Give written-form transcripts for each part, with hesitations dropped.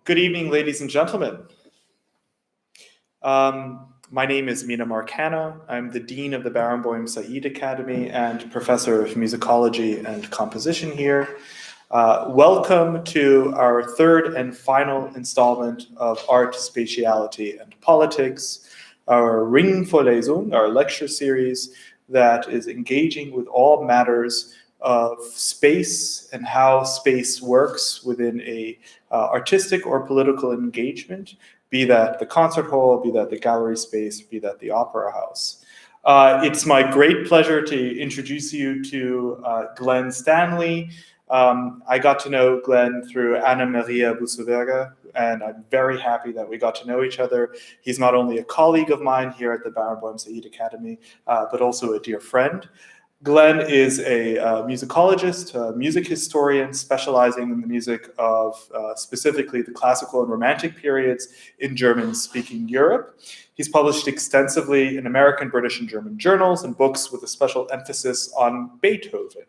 Good evening, ladies and gentlemen. My name is Mina Marcana. I'm the Dean of the Barenboim-Said Academy and Professor of Musicology and Composition here. Welcome to our third and final installment of Art, Spatiality, and Politics, our Ringvorlesung, our lecture series that is engaging with all matters of space and how space works within a artistic or political engagement, be that the concert hall, be that the gallery space, be that the opera house. It's my great pleasure to introduce you to Glenn Stanley. I got to know Glenn through Anna Maria Busoverga, and I'm very happy that we got to know each other. He's not only a colleague of mine here at the Barenboim-Said Academy, but also a dear friend. Glenn is a musicologist, a music historian specializing in the music of specifically the classical and romantic periods in German-speaking Europe. He's published extensively in American, British, and German journals and books with a special emphasis on Beethoven.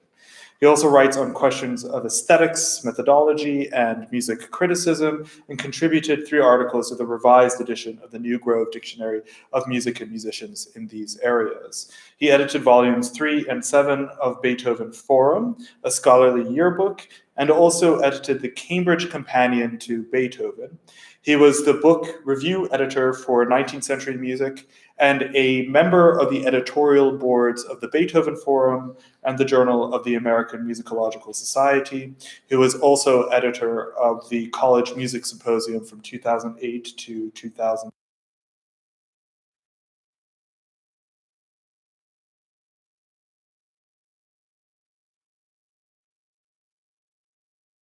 He also writes on questions of aesthetics, methodology, and music criticism, and contributed 3 articles to the revised edition of the New Grove Dictionary of Music and Musicians in these areas. He edited volumes 3 and 7 of Beethoven Forum, a scholarly yearbook, and also edited the Cambridge Companion to Beethoven. He was the book review editor for 19th Century Music and a member of the editorial boards of the Beethoven Forum and the Journal of the American Musicological Society. He was also editor of the College Music Symposium from 2008 to 2000.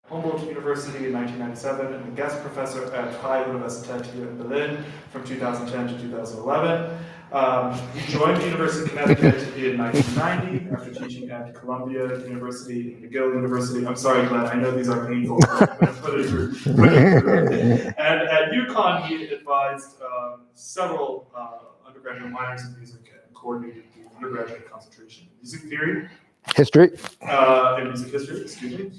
Humboldt University in 1997 and a guest professor at Freie Universität here in Berlin from 2010 to 2011. He joined the University of Connecticut in 1990 after teaching at Columbia University and McGill University. I'm sorry, Glenn, I know these are painful, but I'm going to put it through. And at UConn, he advised several undergraduate minors in music and coordinated the undergraduate concentration in music theory. In music history, excuse me.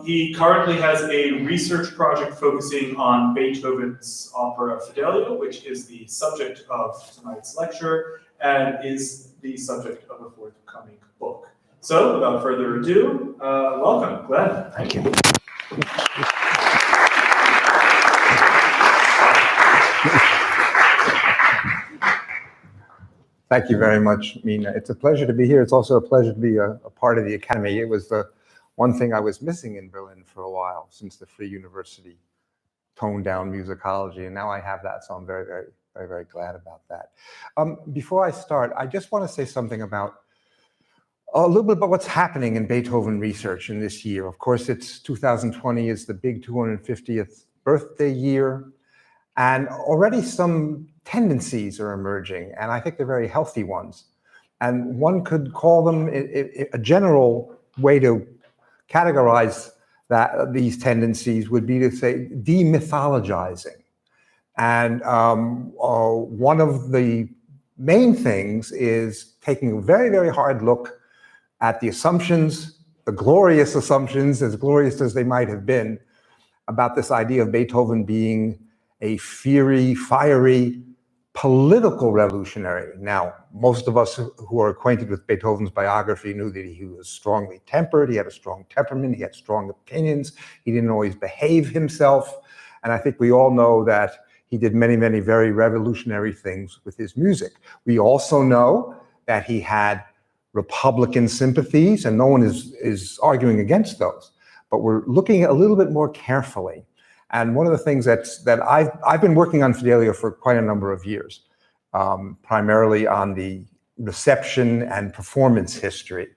He currently has a research project focusing on Beethoven's opera Fidelio, which is the subject of tonight's lecture and is the subject of a forthcoming book. So, without further ado, welcome, Glenn. Thank you. Thank you very much, Mina. It's a pleasure to be here. It's also a pleasure to be a part of the Academy. It was the one thing I was missing in Berlin for a while. while since the Free University toned down musicology, and now I have that, so I'm very, very, very, very glad about that. Before I start, I just want to say something about a little bit about what's happening in Beethoven research in this year. Of course, it's 2020 is the big 250th birthday year, and already some tendencies are emerging, and I think they're very healthy ones. And one could call them, a general way to categorize these tendencies would be to say demythologizing. And one of the main things is taking a very, very hard look at the assumptions, the glorious assumptions, as glorious as they might have been, about this idea of Beethoven being a fiery political revolutionary. Now, most of us who are acquainted with Beethoven's biography knew that he was strongly tempered, he had a strong temperament, he had strong opinions, he didn't always behave himself, and I think we all know that he did many, many very revolutionary things with his music. We also know that he had Republican sympathies, and no one is arguing against those, but we're looking a little bit more carefully. And one of the things that I've been working on Fidelio for quite a number of years, primarily on the reception and performance history.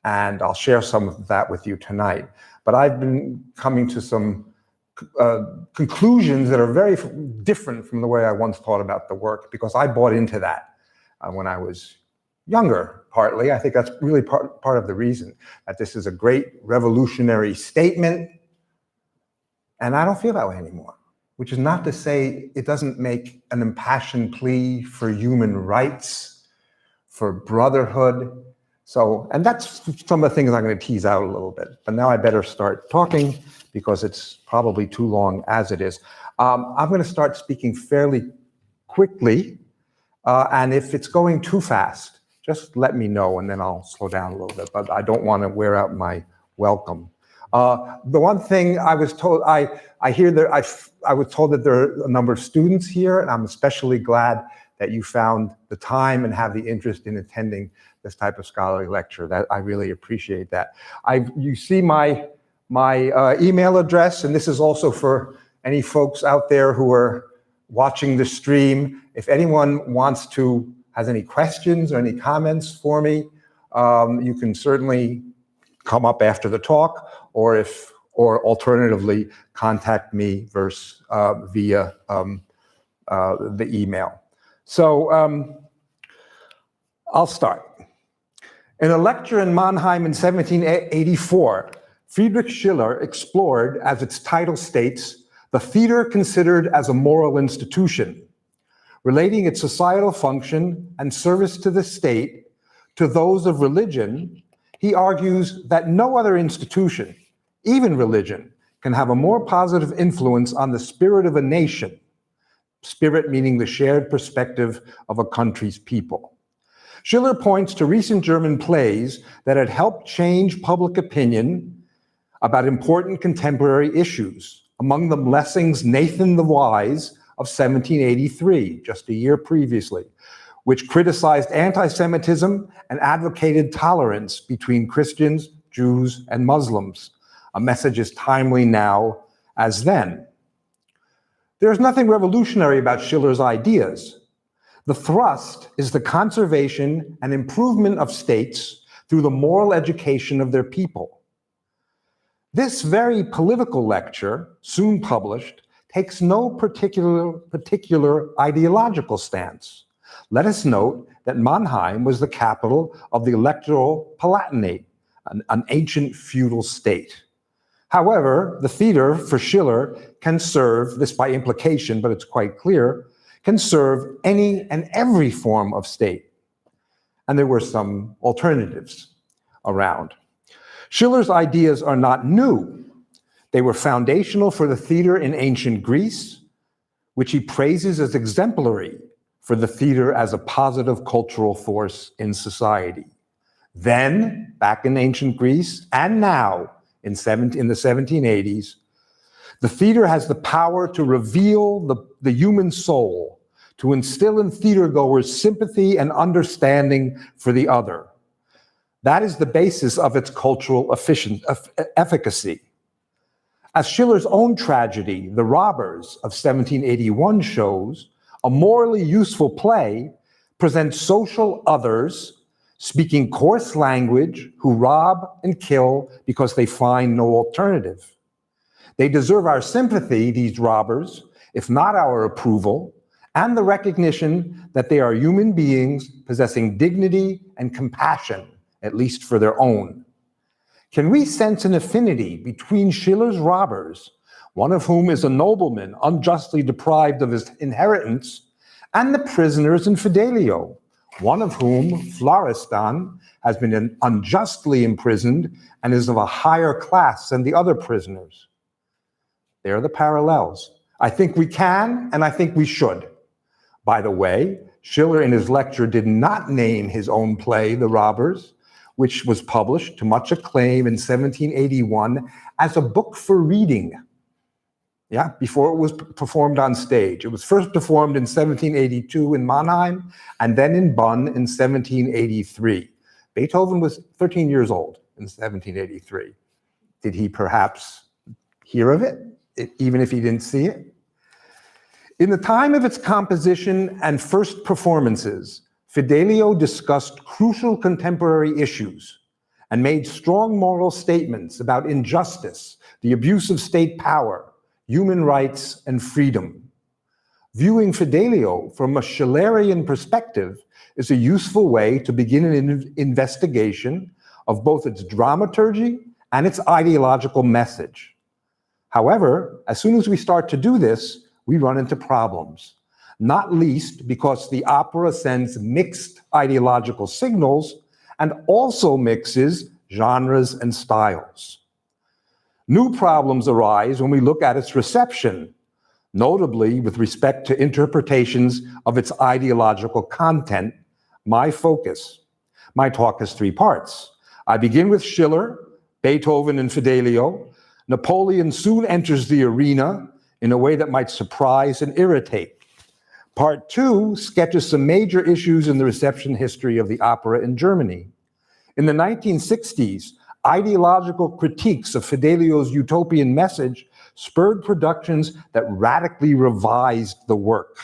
And I'll share some of that with you tonight. But I've been coming to some conclusions that are very different from the way I once thought about the work, because I bought into that when I was younger, partly. I think that's really part of the reason that this is a great revolutionary statement. And I don't feel that way anymore, which is not to say it doesn't make an impassioned plea for human rights, for brotherhood. So, and that's some of the things I'm going to tease out a little bit. But now I better start talking because it's probably too long as it is. I'm going to start speaking fairly quickly. And if it's going too fast, just let me know and then I'll slow down a little bit. But I don't want to wear out my welcome. The one thing I was told, I was told that there are a number of students here, and I'm especially glad that you found the time and have the interest in attending this type of scholarly lecture. That I really appreciate that. You see my email address, and this is also for any folks out there who are watching the stream. If anyone has any questions or any comments for me, you can certainly come up after the talk, or alternatively contact me via the email. So I'll start. In a lecture in Mannheim in 1784, Friedrich Schiller explored, as its title states, the theater considered as a moral institution, relating its societal function and service to the state to those of religion. He argues that no other institution, even religion, can have a more positive influence on the spirit of a nation, spirit meaning the shared perspective of a country's people. Schiller points to recent German plays that had helped change public opinion about important contemporary issues, among them Lessing's Nathan the Wise of 1783, just a year previously, which criticized anti-Semitism and advocated tolerance between Christians, Jews, and Muslims, a message as timely now as then. There's nothing revolutionary about Schiller's ideas. The thrust is the conservation and improvement of states through the moral education of their people. This very political lecture, soon published, takes no particular ideological stance. Let us note that Mannheim was the capital of the electoral Palatinate, an ancient feudal state. However, the theater for Schiller can serve, this by implication, but it's quite clear, can serve any and every form of state. And there were some alternatives around. Schiller's ideas are not new. They were foundational for the theater in ancient Greece, which he praises as exemplary for the theater as a positive cultural force in society. Then, back in ancient Greece, and now in the 1780s, the theater has the power to reveal the human soul, to instill in theatergoers sympathy and understanding for the other. That is the basis of its cultural efficacy. As Schiller's own tragedy, The Robbers of 1781 shows, a morally useful play presents social others speaking coarse language who rob and kill because they find no alternative. They deserve our sympathy, these robbers, if not our approval, and the recognition that they are human beings possessing dignity and compassion, at least for their own. Can we sense an affinity between Schiller's robbers, one of whom is a nobleman unjustly deprived of his inheritance, and the prisoners in Fidelio, one of whom, Florestan, has been unjustly imprisoned and is of a higher class than the other prisoners? There are the parallels. I think we can, and I think we should. By the way, Schiller in his lecture did not name his own play, The Robbers, which was published to much acclaim in 1781 as a book for reading. Yeah, before it was performed on stage. It was first performed in 1782 in Mannheim and then in Bonn in 1783. Beethoven was 13 years old in 1783. Did he perhaps hear of it, even if he didn't see it? In the time of its composition and first performances, Fidelio discussed crucial contemporary issues and made strong moral statements about injustice, the abuse of state power, human rights, and freedom. Viewing Fidelio from a Schillerian perspective is a useful way to begin an investigation of both its dramaturgy and its ideological message. However, as soon as we start to do this, we run into problems, not least because the opera sends mixed ideological signals and also mixes genres and styles. New problems arise when we look at its reception, notably with respect to interpretations of its ideological content, my focus. My talk has three parts. I begin with Schiller, Beethoven and Fidelio. Napoleon soon enters the arena in a way that might surprise and irritate. Part two sketches some major issues in the reception history of the opera in Germany. In the 1960s, ideological critiques of Fidelio's utopian message spurred productions that radically revised the work.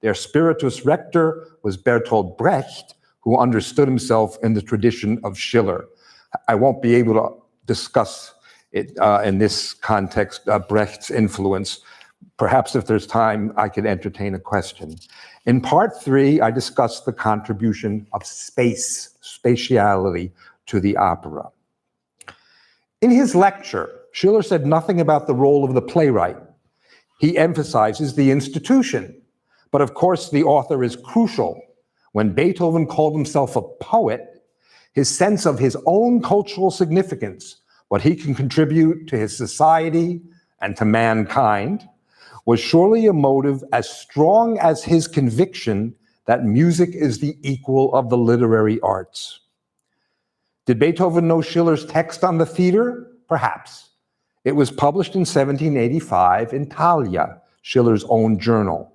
Their spiritus rector was Bertolt Brecht, who understood himself in the tradition of Schiller. I won't be able to discuss it in this context, Brecht's influence. Perhaps if there's time, I could entertain a question. In part three, I discussed the contribution of spatiality to the opera. In his lecture, Schiller said nothing about the role of the playwright. He emphasizes the institution, but of course the author is crucial. When Beethoven called himself a poet, his sense of his own cultural significance, what he can contribute to his society and to mankind, was surely a motive as strong as his conviction that music is the equal of the literary arts. Did Beethoven know Schiller's text on the theater? Perhaps. It was published in 1785 in Thalia, Schiller's own journal.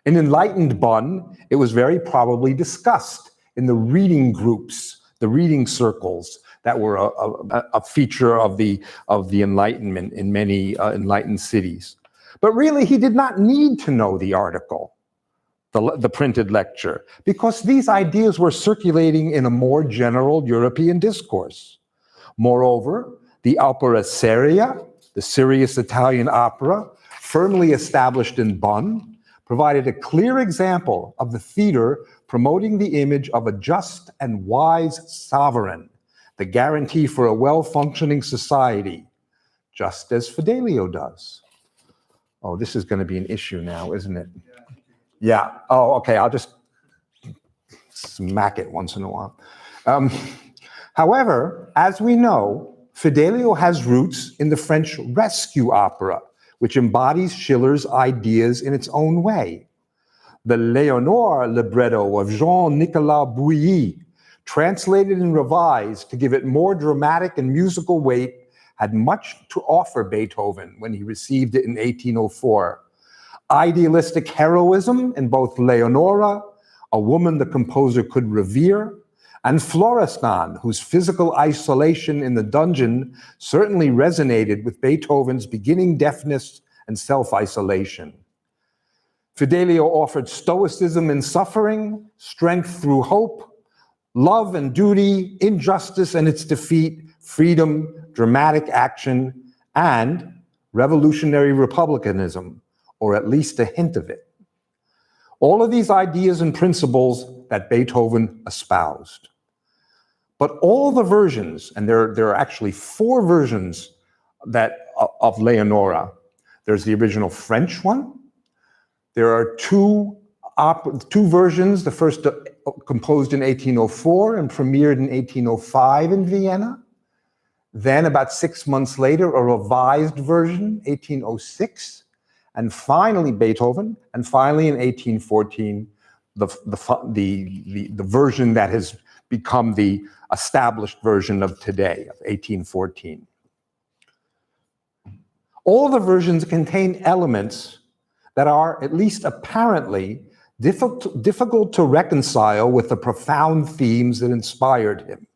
In enlightened Bonn, it was very probably discussed in the reading groups, the reading circles that were a feature of the Enlightenment in many enlightened cities. But really, he did not need to know the article, the printed lecture, because these ideas were circulating in a more general European discourse. Moreover, the opera seria, the serious Italian opera, firmly established in Bonn, provided a clear example of the theater promoting the image of a just and wise sovereign, the guarantee for a well-functioning society, just as Fidelio does. Oh, this is going to be an issue now, isn't it? Yeah. Oh, okay. I'll just smack it once in a while. However, as we know, Fidelio has roots in the French rescue opera, which embodies Schiller's ideas in its own way. The Léonore libretto of Jean-Nicolas Bouilly, translated and revised to give it more dramatic and musical weight, had much to offer Beethoven when he received it in 1804. Idealistic heroism in both Leonora, a woman the composer could revere, And Florestan, whose physical isolation in the dungeon certainly resonated with Beethoven's beginning deafness and self-isolation. Fidelio offered stoicism in suffering, strength through hope, love and duty, injustice and its defeat, freedom, dramatic action, and revolutionary republicanism, or at least a hint of it. All of these ideas and principles that Beethoven espoused. But all the versions, and there are actually 4 versions of Leonora. There's the original French one. There are two versions, the first composed in 1804 and premiered in 1805 in Vienna. Then about 6 months later, a revised version, 1806. And finally Beethoven, and finally in 1814, the version that has become the established version of today, of 1814. All the versions contain elements that are, at least apparently, difficult to reconcile with the profound themes that inspired him.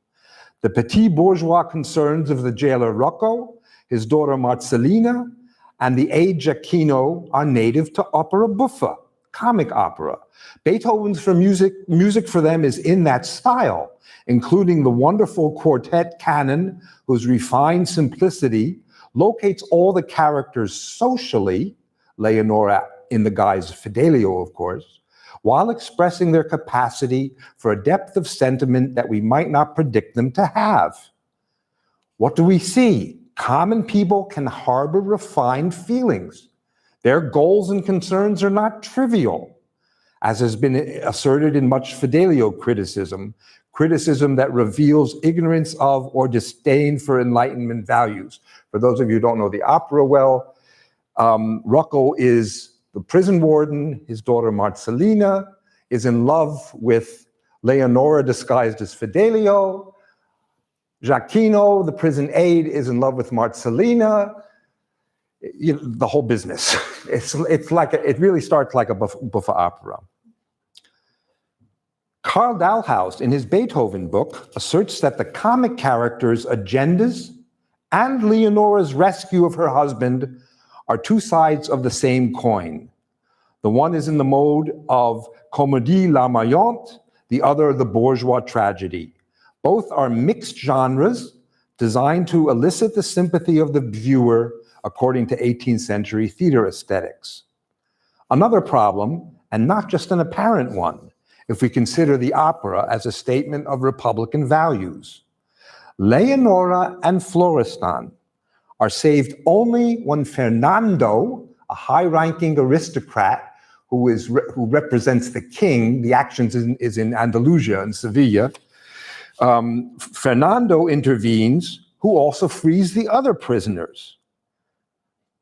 The petit bourgeois concerns of the jailer Rocco, his daughter Marcellina, and the aide Giacchino are native to opera buffa, comic opera. Beethoven's music for them is in that style, including the wonderful quartet canon, whose refined simplicity locates all the characters socially, Leonora in the guise of Fidelio, of course, while expressing their capacity for a depth of sentiment that we might not predict them to have. What do we see? Common people can harbor refined feelings. Their goals and concerns are not trivial, as has been asserted in much Fidelio criticism that reveals ignorance of or disdain for Enlightenment values. For those of you who don't know the opera well, Rocco is the prison warden. His daughter Marcellina is in love with Leonora disguised as Fidelio. Giacchino, the prison aide, is in love with Marcellina. The whole business. It really starts like a buffa opera. Karl Dahlhaus, in his Beethoven book, asserts that the comic character's agendas and Leonora's rescue of her husband are 2 sides of the same coin. The one is in the mode of comédie larmoyante, the other the bourgeois tragedy. Both are mixed genres designed to elicit the sympathy of the viewer according to 18th century theater aesthetics. Another problem, and not just an apparent one, if we consider the opera as a statement of Republican values. Leonora and Florestan are saved only when Fernando, a high-ranking aristocrat who represents the king, the actions is in Andalusia and Sevilla, Fernando intervenes, who also frees the other prisoners.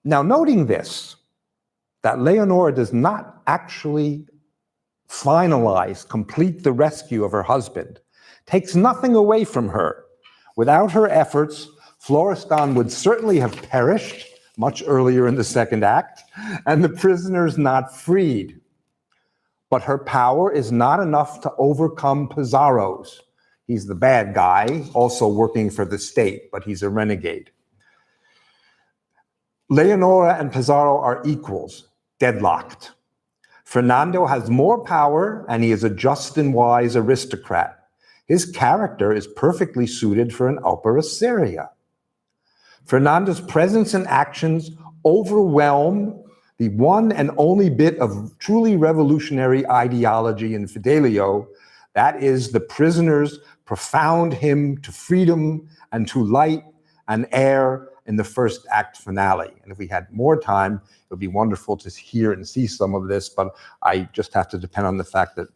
Now, noting this, that Leonora does not actually complete the rescue of her husband, takes nothing away from her. Without her efforts, Florestan would certainly have perished much earlier in the second act, and the prisoners not freed. But her power is not enough to overcome Pizarro's. He's the bad guy, also working for the state, but he's a renegade. Leonora and Pizarro are equals, deadlocked. Fernando has more power, and he is a just and wise aristocrat. His character is perfectly suited for an opera seria. Fernando's presence and actions overwhelm the one and only bit of truly revolutionary ideology in Fidelio, that is the prisoner's profound hymn to freedom and to light and air in the first act finale. And if we had more time, it would be wonderful to hear and see some of this, but I just have to depend on the fact that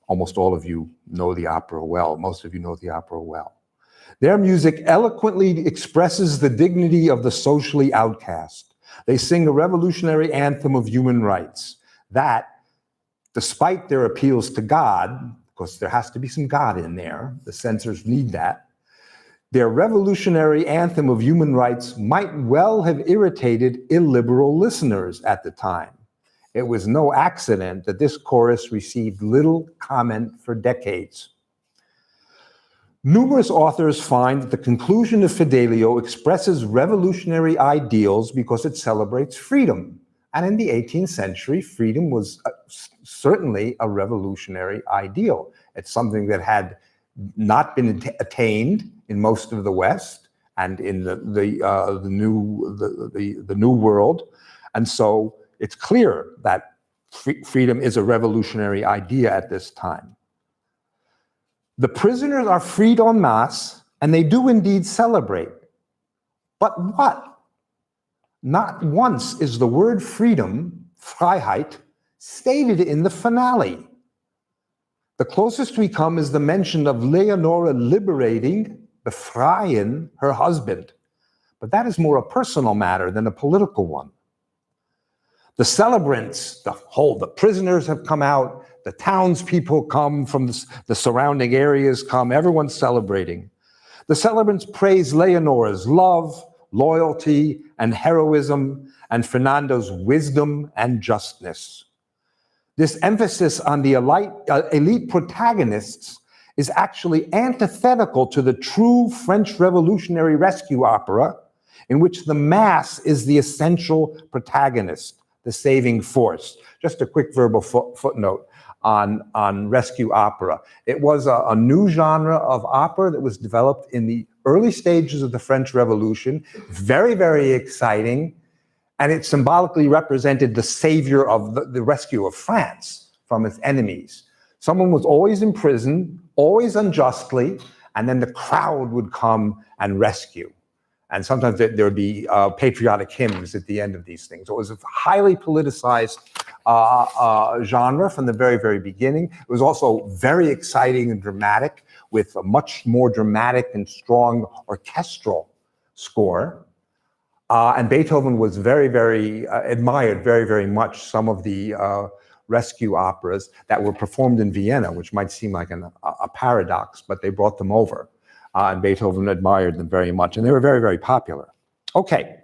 almost all of you know the opera well. Most of you know the opera well. Their music eloquently expresses the dignity of the socially outcast. They sing a revolutionary anthem of human rights that, despite their appeals to God, because there has to be some God in there, the censors need that, their revolutionary anthem of human rights might well have irritated illiberal listeners at the time. It was no accident that this chorus received little comment for decades. Numerous authors find that the conclusion of Fidelio expresses revolutionary ideals because it celebrates freedom. And in the 18th century, freedom was certainly a revolutionary ideal. It's something that had not been attained in most of the West and in the New World. And so it's clear that freedom is a revolutionary idea at this time. The prisoners are freed en masse, and they do indeed celebrate. But what? Not once is the word freedom, Freiheit, stated in the finale. The closest we come is the mention of Leonora liberating, befreien, her husband. But that is more a personal matter than a political one. The celebrants, the prisoners have come out, the townspeople come from the surrounding areas come, everyone's celebrating. The celebrants praise Leonora's love, loyalty, and heroism, and Fernando's wisdom and justness. This emphasis on the elite protagonists is actually antithetical to the true French Revolutionary rescue opera, in which the mass is the essential protagonist, the saving force. Just a quick verbal footnote on rescue opera. It was a new genre of opera that was developed in the early stages of the French Revolution, very, very exciting, and it symbolically represented the savior of the rescue of France from its enemies. Someone was always in prison, always unjustly, and then the crowd would come and rescue. And sometimes there would be patriotic hymns at the end of these things. So it was a highly politicized genre from the very, very beginning. It was also very exciting and dramatic, with a much more dramatic and strong orchestral score. And Beethoven was very, very admired very, very much some of the rescue operas that were performed in Vienna, which might seem like a paradox, but they brought them over. And Beethoven admired them very much, and they were very, very popular. Okay,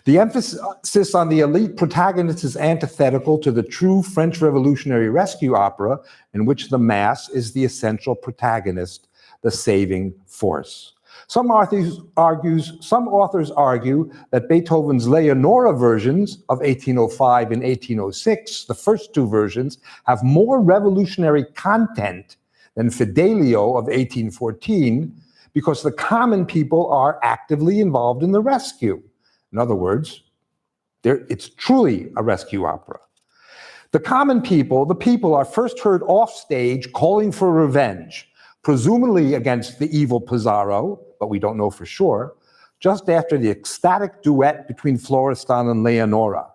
the emphasis on the elite protagonist is antithetical to the true French Revolutionary rescue opera, in which the mass is the essential protagonist, the saving force. Some authors argue that Beethoven's Leonora versions of 1805 and 1806, the first two versions, have more revolutionary content than Fidelio of 1814, because the common people are actively involved in the rescue. In other words, it's truly a rescue opera. The common people, the people, are first heard off stage calling for revenge, presumably against the evil Pizarro, but we don't know for sure, just after the ecstatic duet between Florestan and Leonora.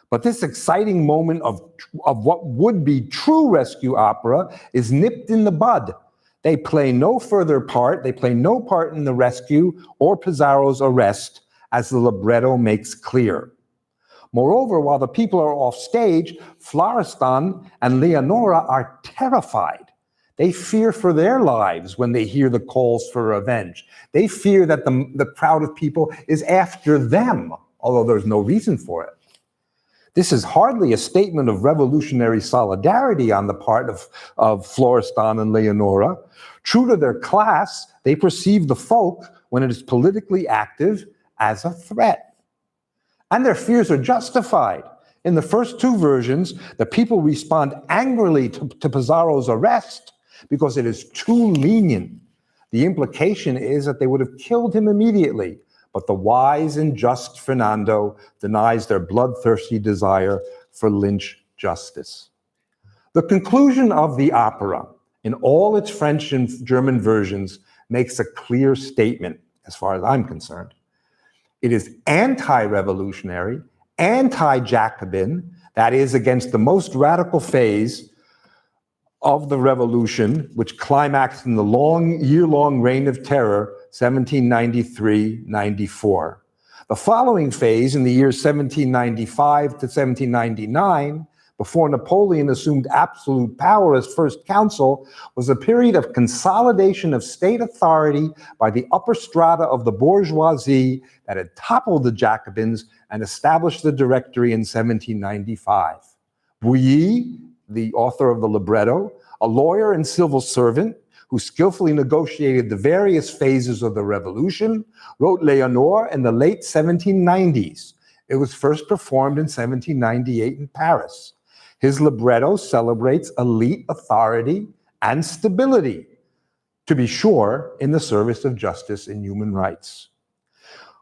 But this exciting moment of what would be true rescue opera is nipped in the bud. They play no further part, they play no part in the rescue or Pizarro's arrest, as the libretto makes clear. Moreover, while the people are off stage, Florestan and Leonora are terrified. They fear for their lives when they hear the calls for revenge. They fear that the crowd of people is after them, although there's no reason for it. This is hardly a statement of revolutionary solidarity on the part of Florestan and Leonora. True to their class, they perceive the folk, when it is politically active, as a threat. And their fears are justified. In the first two versions, the people respond angrily to Pizarro's arrest because it is too lenient. The implication is that they would have killed him immediately, but the wise and just Fernando denies their bloodthirsty desire for lynch justice. The conclusion of the opera, in all its French and German versions, makes a clear statement, as far as I'm concerned. It is anti-revolutionary, anti-Jacobin, that is, against the most radical phase of the revolution, which climaxed in the year-long reign of terror, 1793-94. The following phase, in the years 1795 to 1799, before Napoleon assumed absolute power as First Consul, was a period of consolidation of state authority by the upper strata of the bourgeoisie that had toppled the Jacobins and established the Directory in 1795. Bouilly, the author of the libretto, a lawyer and civil servant who skillfully negotiated the various phases of the revolution, wrote Léonore in the late 1790s. It was first performed in 1798 in Paris. His libretto celebrates elite authority and stability, to be sure, in the service of justice and human rights.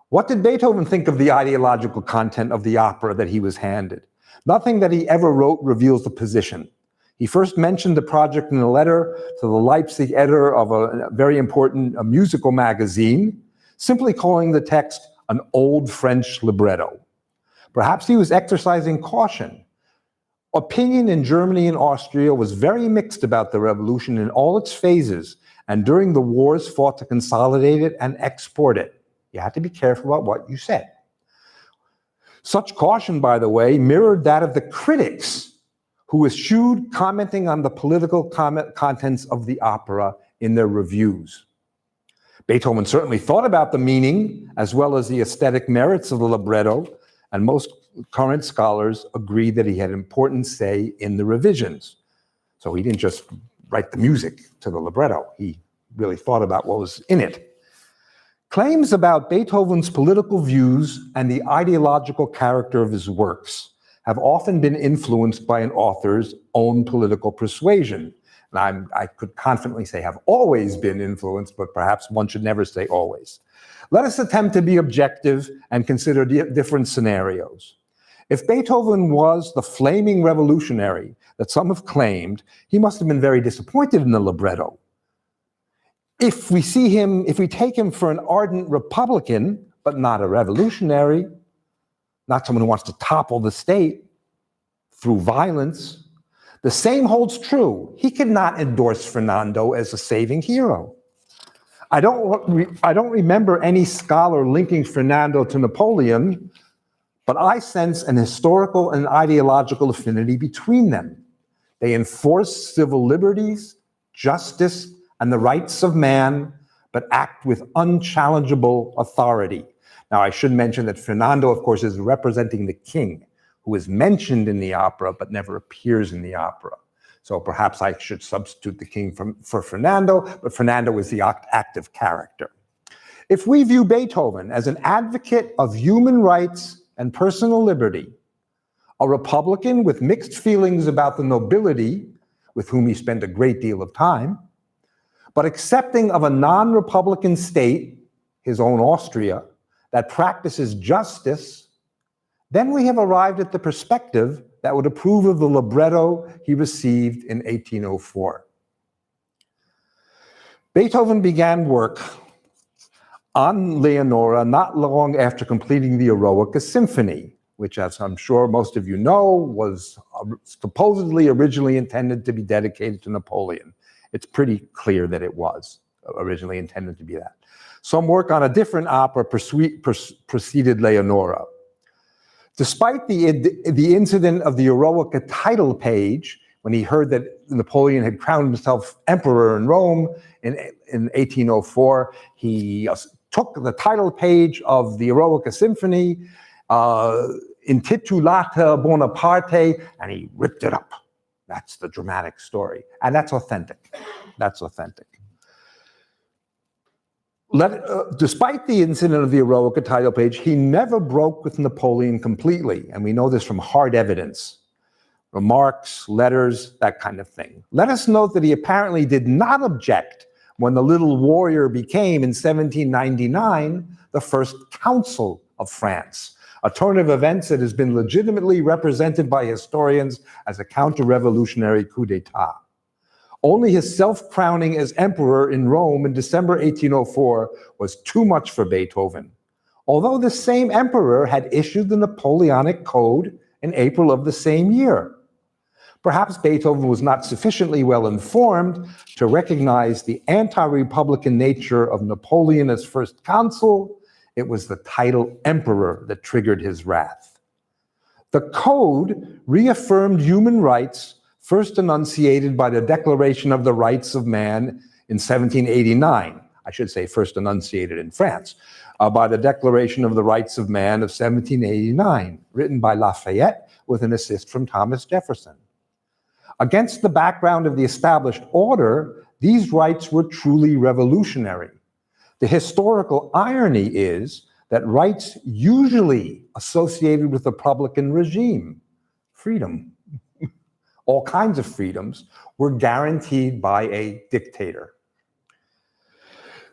What did Beethoven think of the ideological content of the opera that he was handed? Nothing that he ever wrote reveals the position. He first mentioned the project in a letter to the Leipzig editor of a very important musical magazine, simply calling the text an old French libretto. Perhaps he was exercising caution. Opinion in Germany and Austria was very mixed about the revolution in all its phases, and during the wars fought to consolidate it and export it. You had to be careful about what you said. Such caution, by the way, mirrored that of the critics who eschewed commenting on the political contents of the opera in their reviews. Beethoven certainly thought about the meaning as well as the aesthetic merits of the libretto, and most current scholars agree that he had important say in the revisions. So he didn't just write the music to the libretto, he really thought about what was in it. Claims about Beethoven's political views and the ideological character of his works have often been influenced by an author's own political persuasion. And I could confidently say have always been influenced, but perhaps one should never say always. Let us attempt to be objective and consider different scenarios. If Beethoven was the flaming revolutionary that some have claimed, he must have been very disappointed in the libretto. If we take him for an ardent Republican, but not a revolutionary, not someone who wants to topple the state through violence, the same holds true. He could not endorse Fernando as a saving hero. I don't remember any scholar linking Fernando to Napoleon, but I sense an historical and ideological affinity between them. They enforce civil liberties, justice, and the rights of man, but act with unchallengeable authority. Now, I should mention that Fernando, of course, is representing the king, who is mentioned in the opera, but never appears in the opera. So perhaps I should substitute the king for Fernando, but Fernando is the active character. If we view Beethoven as an advocate of human rights and personal liberty, a Republican with mixed feelings about the nobility, with whom he spent a great deal of time, but accepting of a non-Republican state, his own Austria, that practices justice, then we have arrived at the perspective that would approve of the libretto he received in 1804. Beethoven began work on Leonore not long after completing the Eroica Symphony, which, as I'm sure most of you know, was supposedly originally intended to be dedicated to Napoleon. It's pretty clear that it was originally intended to be that. Some work on a different opera preceded Leonora. Despite the incident of the Eroica title page, when he heard that Napoleon had crowned himself emperor in Rome in 1804, he took the title page of the Eroica Symphony, Intitulata Bonaparte, and he ripped it up. That's the dramatic story. And that's authentic. That's authentic. Despite the incident of the Eroica title page, he never broke with Napoleon completely. And we know this from hard evidence. Remarks, letters, that kind of thing. Let us note that he apparently did not object when the little warrior became, in 1799, the first consul of France, a turn of events that has been legitimately represented by historians as a counter-revolutionary coup d'etat. Only his self-crowning as emperor in Rome in December 1804 was too much for Beethoven, although the same emperor had issued the Napoleonic Code in April of the same year. Perhaps Beethoven was not sufficiently well informed to recognize the anti-republican nature of Napoleon as first consul. It was the title emperor that triggered his wrath. The Code reaffirmed human rights first enunciated by the Declaration of the Rights of Man in 1789. I should say first enunciated in France, by the Declaration of the Rights of Man of 1789, written by Lafayette with an assist from Thomas Jefferson. Against the background of the established order, these rights were truly revolutionary. The historical irony is that rights usually associated with the Republican regime, freedom, all kinds of freedoms, were guaranteed by a dictator.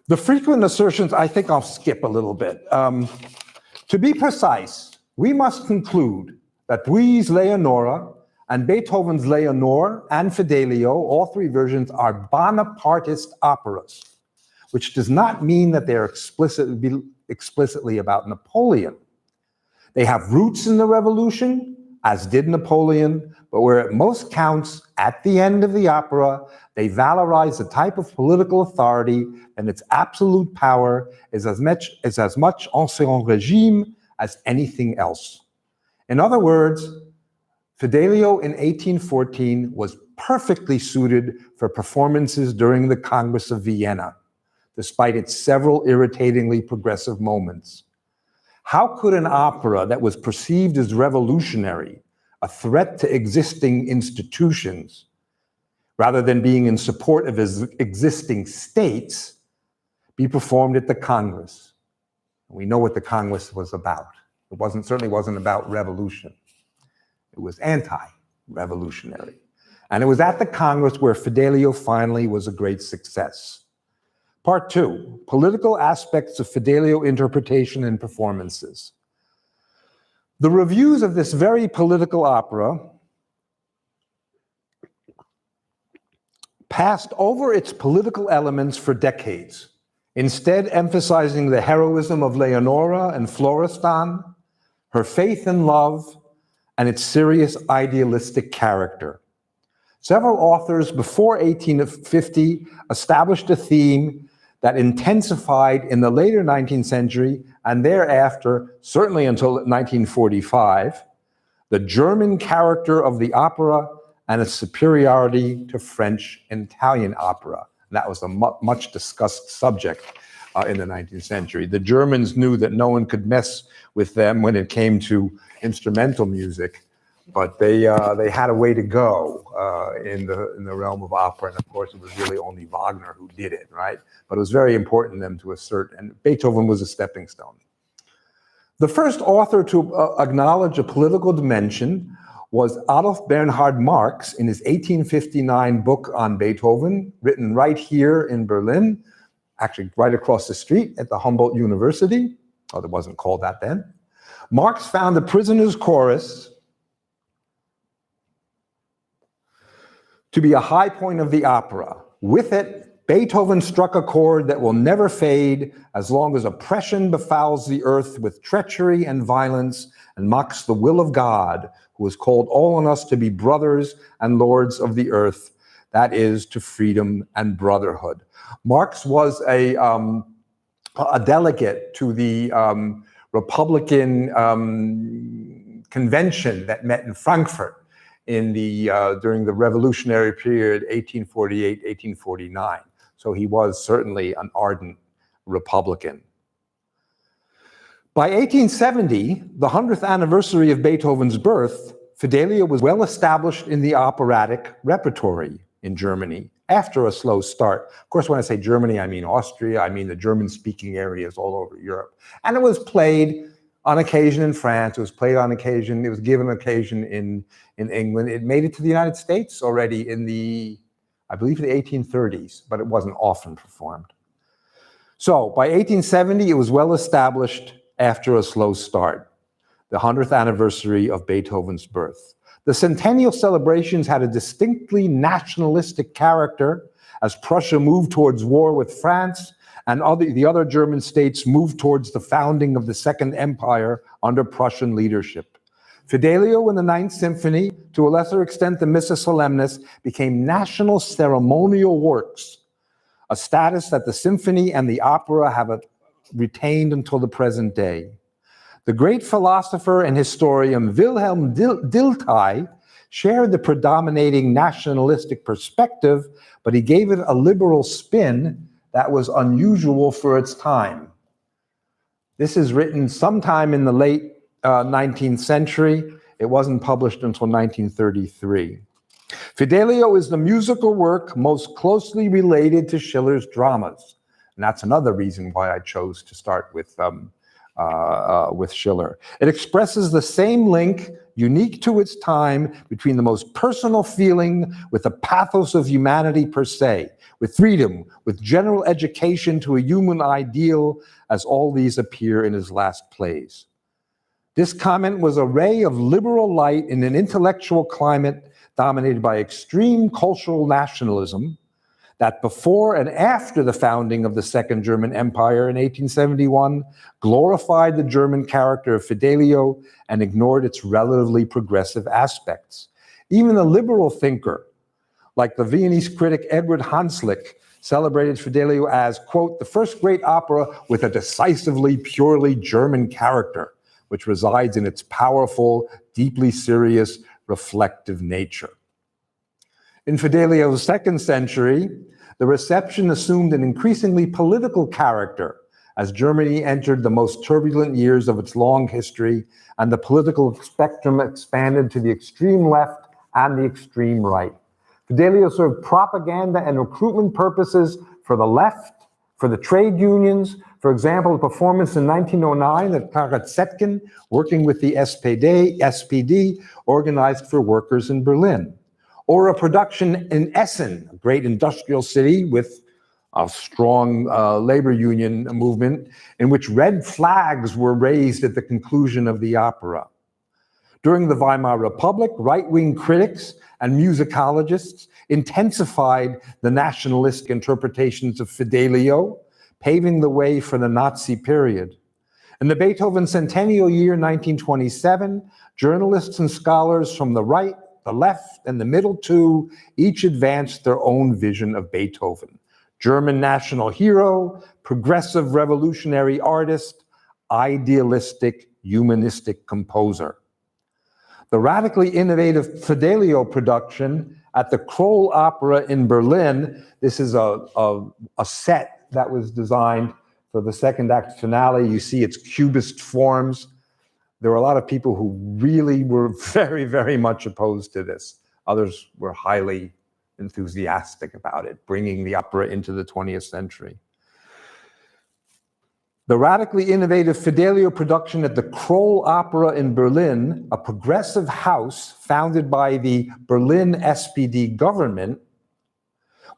The frequent assertions, I think I'll skip a little bit. To be precise, we must conclude that Puig's Leonora and Beethoven's Leonore and Fidelio, all three versions, are Bonapartist operas, which does not mean that they're explicitly about Napoleon. They have roots in the revolution, as did Napoleon, but where it most counts, at the end of the opera, they valorize the type of political authority, and its absolute power is as much ancien regime as anything else. In other words, Fidelio in 1814 was perfectly suited for performances during the Congress of Vienna, despite its several irritatingly progressive moments. How could an opera that was perceived as revolutionary, a threat to existing institutions, rather than being in support of existing states, be performed at the Congress? We know what the Congress was about. It certainly wasn't about revolution. It was anti-revolutionary. And it was at the Congress where Fidelio finally was a great success. Part 2, political aspects of Fidelio interpretation and performances. The reviews of this very political opera passed over its political elements for decades, instead emphasizing the heroism of Leonora and Florestan, her faith and love, and its serious idealistic character. Several authors before 1850 established a theme that intensified in the later 19th century and thereafter, certainly until 1945, the German character of the opera and its superiority to French and Italian opera. And that was a much discussed subject in the 19th century. The Germans knew that no one could mess with them when it came to instrumental music, but they had a way to go in the realm of opera, and of course it was really only Wagner who did it, right? But it was very important to them to assert, and Beethoven was a stepping stone. The first author to acknowledge a political dimension was Adolf Bernhard Marx in his 1859 book on Beethoven, written right here in Berlin, actually right across the street at the Humboldt University, although it wasn't called that then. Marx found the Prisoner's Chorus to be a high point of the opera. With it, Beethoven struck a chord that will never fade as long as oppression befouls the earth with treachery and violence and mocks the will of God, who has called all on us to be brothers and lords of the earth, that is, to freedom and brotherhood. Marx was a delegate to the Republican convention that met in Frankfurt in during the revolutionary period, 1848, 1849. So he was certainly an ardent Republican. By 1870, the 100th anniversary of Beethoven's birth, Fidelio was well established in the operatic repertory in Germany after a slow start. Of course, when I say Germany, I mean Austria, I mean the German-speaking areas all over Europe. And it was played on occasion in France, it was played on occasion, it was given occasion in England. It made it to the United States already in I believe the 1830s, but it wasn't often performed. So by 1870, it was well established after a slow start, the 100th anniversary of Beethoven's birth. The centennial celebrations had a distinctly nationalistic character as Prussia moved towards war with France and the other German states moved towards the founding of the Second Empire under Prussian leadership. Fidelio and the Ninth Symphony, to a lesser extent the Missa Solemnis, became national ceremonial works, a status that the symphony and the opera have retained until the present day. The great philosopher and historian Wilhelm Dilthey shared the predominating nationalistic perspective, but he gave it a liberal spin that was unusual for its time. This is written sometime in the late 19th century. It wasn't published until 1933. Fidelio is the musical work most closely related to Schiller's dramas. And that's another reason why I chose to start with Schiller. It expresses the same link, unique to its time, between the most personal feeling with the pathos of humanity per se, with freedom, with general education to a human ideal, as all these appear in his last plays. This comment was a ray of liberal light in an intellectual climate dominated by extreme cultural nationalism that before and after the founding of the Second German Empire in 1871 glorified the German character of Fidelio and ignored its relatively progressive aspects. Even a liberal thinker, like the Viennese critic Edward Hanslick, celebrated Fidelio as, quote, the first great opera with a decisively, purely German character, which resides in its powerful, deeply serious, reflective nature. In Fidelio's second century, the reception assumed an increasingly political character as Germany entered the most turbulent years of its long history and the political spectrum expanded to the extreme left and the extreme right. Fidelio served propaganda and recruitment purposes for the left, for the trade unions. For example, a performance in 1909 at Karazetkin, working with the SPD, organized for workers in Berlin. Or a production in Essen, a great industrial city with a strong labor union movement, in which red flags were raised at the conclusion of the opera. During the Weimar Republic, right-wing critics and musicologists intensified the nationalistic interpretations of Fidelio, paving the way for the Nazi period. In the Beethoven centennial year 1927, journalists and scholars from the right, the left, and the middle too each advanced their own vision of Beethoven. German national hero, progressive revolutionary artist, idealistic, humanistic composer. The radically innovative Fidelio production at the Kroll Opera in Berlin, this is a set that was designed for the second act finale. You see its cubist forms. There were a lot of people who really were very, very much opposed to this. Others were highly enthusiastic about it, bringing the opera into the 20th century. The radically innovative Fidelio production at the Kroll Opera in Berlin, a progressive house founded by the Berlin SPD government,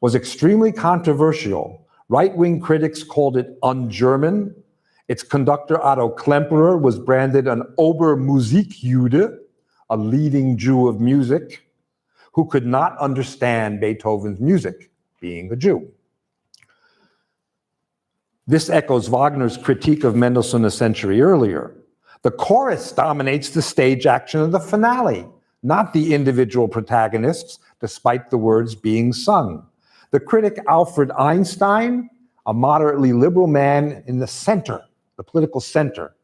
was extremely controversial. Right-wing critics called it un-German. Its conductor, Otto Klemperer, was branded an Obermusikjude, a leading Jew of music, who could not understand Beethoven's music, being a Jew. This echoes Wagner's critique of Mendelssohn a century earlier. The chorus dominates the stage action of the finale, not the individual protagonists, despite the words being sung. The critic Alfred Einstein, a moderately liberal man in the center, the political center,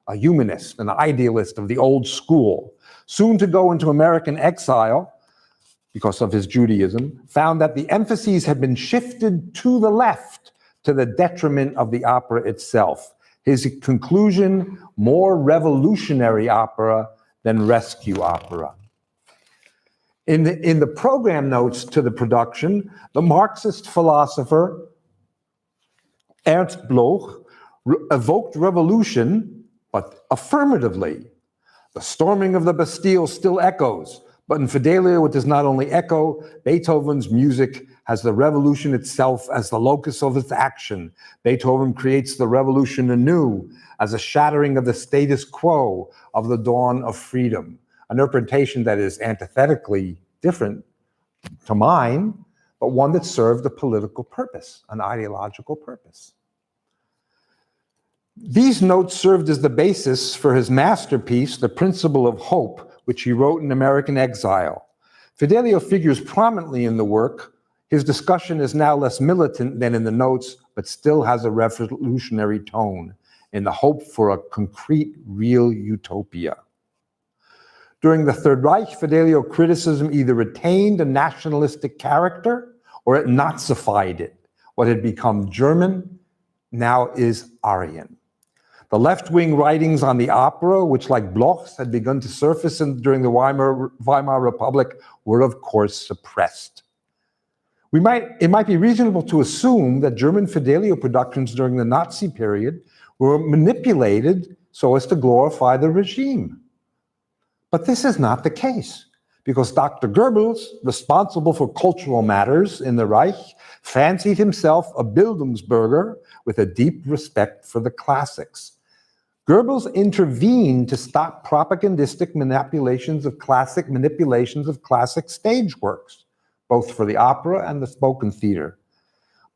a humanist, an idealist of the old school, soon to go into American exile because of his Judaism, found that the emphases had been shifted to the left to the detriment of the opera itself. His conclusion, more revolutionary opera than rescue opera. In the program notes to the production, the Marxist philosopher Ernst Bloch evoked revolution, but affirmatively. The storming of the Bastille still echoes, but in Fidelio it does not only echo. Beethoven's music has the revolution itself as the locus of its action. Beethoven creates the revolution anew as a shattering of the status quo of the dawn of freedom, an interpretation that is antithetically different to mine, but one that served a political purpose, an ideological purpose. These notes served as the basis for his masterpiece, The Principle of Hope, which he wrote in American exile. Fidelio figures prominently in the work. His discussion is now less militant than in the notes, but still has a revolutionary tone in the hope for a concrete, real utopia. During the Third Reich, Fidelio criticism either retained a nationalistic character or it Nazified it. What had become German now is Aryan. The left-wing writings on the opera, which like Bloch's had begun to surface during the Weimar Republic, were of course suppressed. It might be reasonable to assume that German Fidelio productions during the Nazi period were manipulated so as to glorify the regime. But this is not the case, because Dr. Goebbels, responsible for cultural matters in the Reich, fancied himself a Bildungsbürger with a deep respect for the classics. Goebbels intervened to stop propagandistic manipulations of classic stage works, both for the opera and the spoken theater.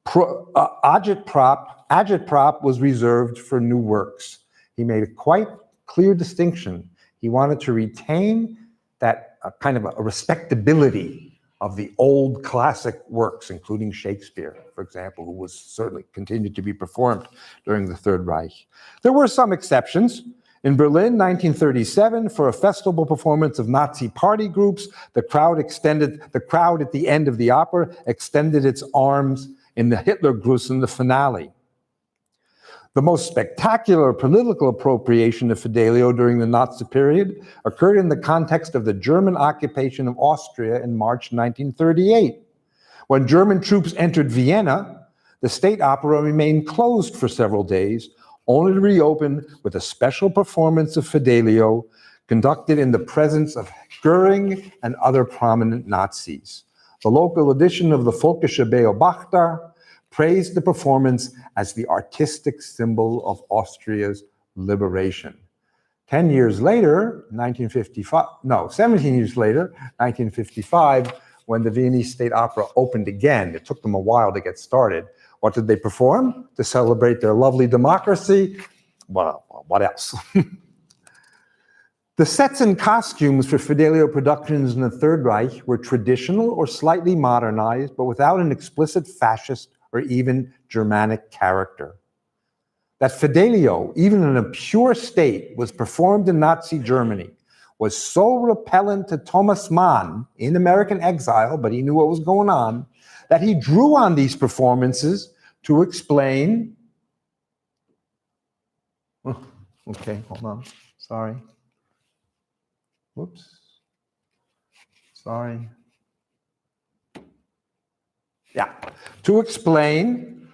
Agitprop was reserved for new works. He made a quite clear distinction. He wanted to retain that kind of a respectability of the old classic works, including Shakespeare, for example, who was certainly continued to be performed during the Third Reich. There were some exceptions. In Berlin, 1937, for a festival performance of Nazi party groups, the crowd at the end of the opera extended its arms in the Hitlergrüßen, the finale. The most spectacular political appropriation of Fidelio during the Nazi period occurred in the context of the German occupation of Austria in March 1938. When German troops entered Vienna, the state opera remained closed for several days, only to reopen with a special performance of Fidelio conducted in the presence of Göring and other prominent Nazis. The local edition of the Völkische Beobachter praised the performance as the artistic symbol of Austria's liberation. 17 years later, 1955, when the Viennese State Opera opened again, it took them a while to get started. What did they perform? To celebrate their lovely democracy? Well, what else? The sets and costumes for Fidelio productions in the Third Reich were traditional or slightly modernized, but without an explicit fascist or even Germanic character. That Fidelio, even in a pure state, was performed in Nazi Germany was so repellent to Thomas Mann in American exile, but he knew what was going on, that he drew on these performances to explain. Oh, okay, hold on. Sorry. Whoops. Sorry. Yeah. To explain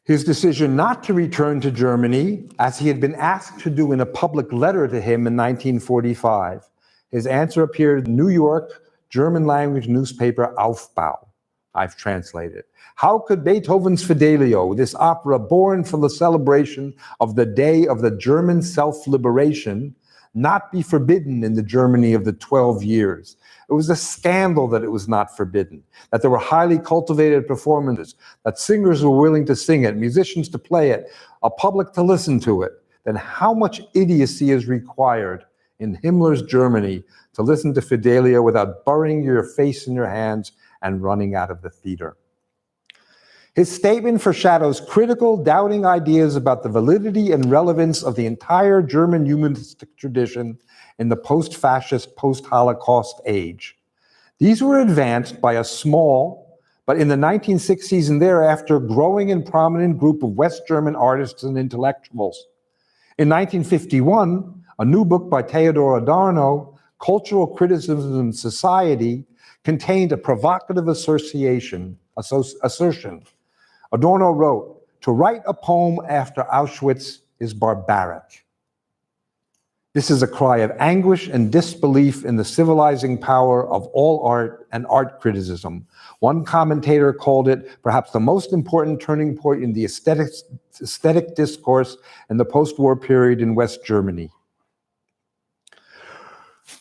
his decision not to return to Germany, as he had been asked to do in a public letter to him in 1945. His answer appeared in the New York German language newspaper Aufbau. I've translated. How could Beethoven's Fidelio, this opera born for the celebration of the day of the German self-liberation, not be forbidden in the Germany of the 12 years? It was a scandal that it was not forbidden, that there were highly cultivated performances, that singers were willing to sing it, musicians to play it, a public to listen to it. Then how much idiocy is required in Himmler's Germany to listen to Fidelio without burying your face in your hands and running out of the theater? His statement foreshadows critical, doubting ideas about the validity and relevance of the entire German humanistic tradition in the post-fascist, post-Holocaust age. These were advanced by a small, but in the 1960s and thereafter, growing and prominent group of West German artists and intellectuals. In 1951, a new book by Theodor Adorno, Cultural Criticism in Society, contained a provocative assertion. Adorno wrote, "To write a poem after Auschwitz is barbaric." This is a cry of anguish and disbelief in the civilizing power of all art and art criticism. One commentator called it perhaps the most important turning point in the aesthetic discourse in the post-war period in West Germany.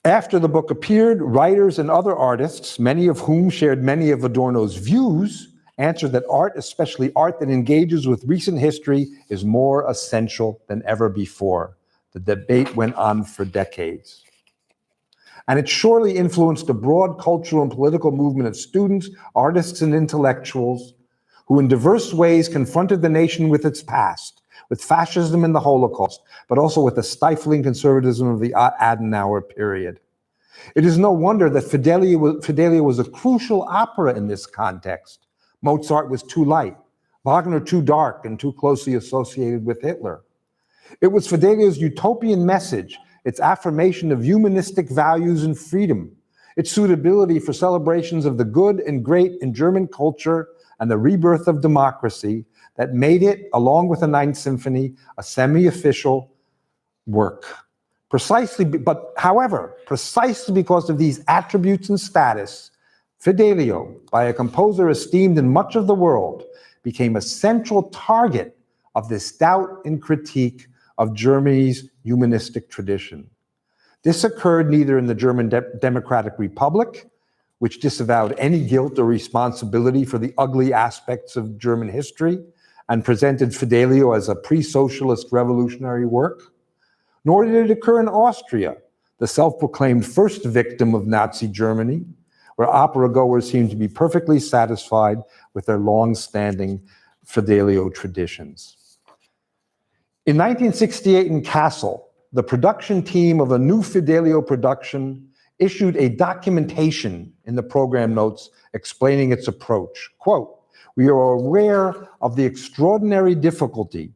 After the book appeared, writers and other artists, many of whom shared many of Adorno's views, answered that art, especially art that engages with recent history, is more essential than ever before. The debate went on for decades. And it surely influenced a broad cultural and political movement of students, artists, and intellectuals who in diverse ways confronted the nation with its past, with fascism and the Holocaust, but also with the stifling conservatism of the Adenauer period. It is no wonder that Fidelio was a crucial opera in this context. Mozart was too light, Wagner too dark and too closely associated with Hitler. It was Fidelio's utopian message, its affirmation of humanistic values and freedom, its suitability for celebrations of the good and great in German culture and the rebirth of democracy that made it, along with the Ninth Symphony, a semi-official work. Precisely because of these attributes and status, Fidelio, by a composer esteemed in much of the world, became a central target of this doubt and critique of Germany's humanistic tradition. This occurred neither in the German Democratic Republic, which disavowed any guilt or responsibility for the ugly aspects of German history and presented Fidelio as a pre-socialist revolutionary work, nor did it occur in Austria, the self-proclaimed first victim of Nazi Germany, where opera goers seemed to be perfectly satisfied with their long-standing Fidelio traditions. In 1968 in Kassel, the production team of a new Fidelio production issued a documentation in the program notes explaining its approach. Quote, "We are aware of the extraordinary difficulty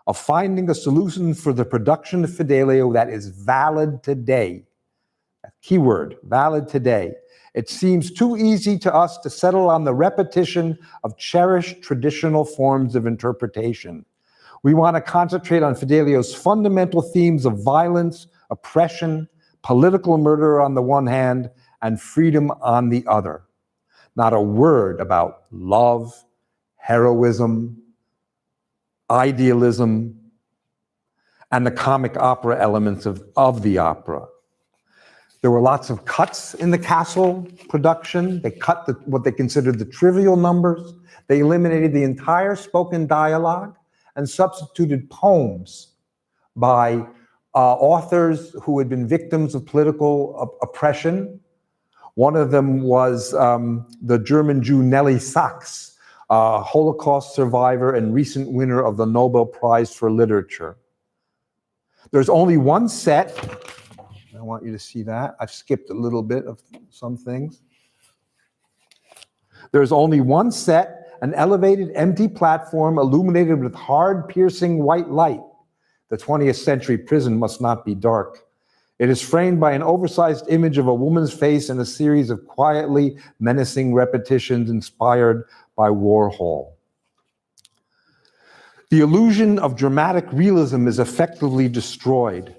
of finding a solution for the production of Fidelio that is valid today." Keyword, valid today. It seems too easy to us to settle on the repetition of cherished traditional forms of interpretation. We want to concentrate on Fidelio's fundamental themes of violence, oppression, political murder on the one hand, and freedom on the other. Not a word about love, heroism, idealism, and the comic opera elements of the opera. There were lots of cuts in the Kassel production. They cut what they considered the trivial numbers. They eliminated the entire spoken dialogue and substituted poems by authors who had been victims of political oppression. One of them was the German Jew Nelly Sachs, a Holocaust survivor and recent winner of the Nobel Prize for Literature. There's only one set. I want you to see that. I've skipped a little bit of some things. There's only one set, an elevated empty platform illuminated with hard, piercing white light. The 20th century prison must not be dark. It is framed by an oversized image of a woman's face and a series of quietly menacing repetitions inspired by Warhol. The illusion of dramatic realism is effectively destroyed.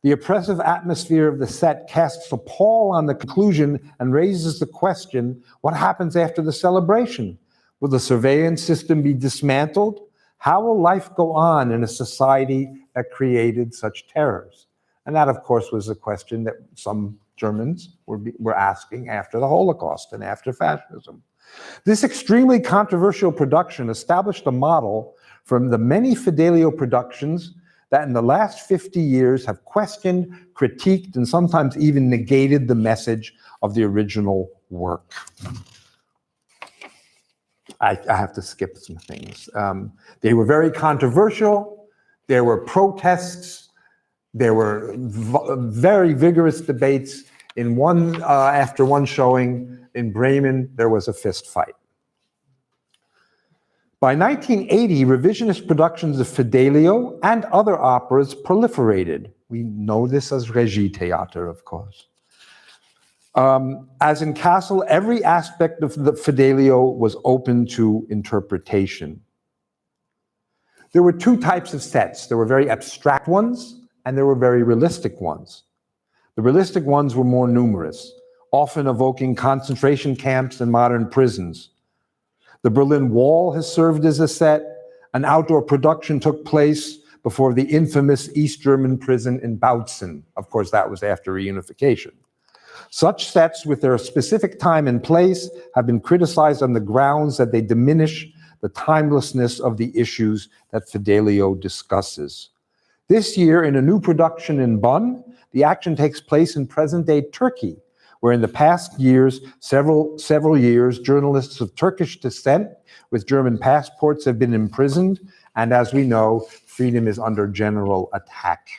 The oppressive atmosphere of the set casts a pall on the conclusion and raises the question, what happens after the celebration? Will the surveillance system be dismantled? How will life go on in a society that created such terrors? And that, of course, was a question that some Germans were asking after the Holocaust and after fascism. This extremely controversial production established a model from the many Fidelio productions that in the last 50 years have questioned, critiqued, and sometimes even negated the message of the original work. I have to skip some things. They were very controversial. There were protests. There were very vigorous debates. In after one showing in Bremen, there was a fist fight. By 1980, revisionist productions of Fidelio and other operas proliferated. We know this as Regietheater, of course. As in Kassel, every aspect of the Fidelio was open to interpretation. There were two types of sets. There were very abstract ones, and there were very realistic ones. The realistic ones were more numerous, often evoking concentration camps and modern prisons. The Berlin Wall has served as a set. An outdoor production took place before the infamous East German prison in Bautzen. Of course, that was after reunification. Such sets with their specific time and place have been criticized on the grounds that they diminish the timelessness of the issues that Fidelio discusses. This year, in a new production in Bonn, the action takes place in present-day Turkey, where in the past years, several years, journalists of Turkish descent with German passports have been imprisoned, and as we know, freedom is under general attack.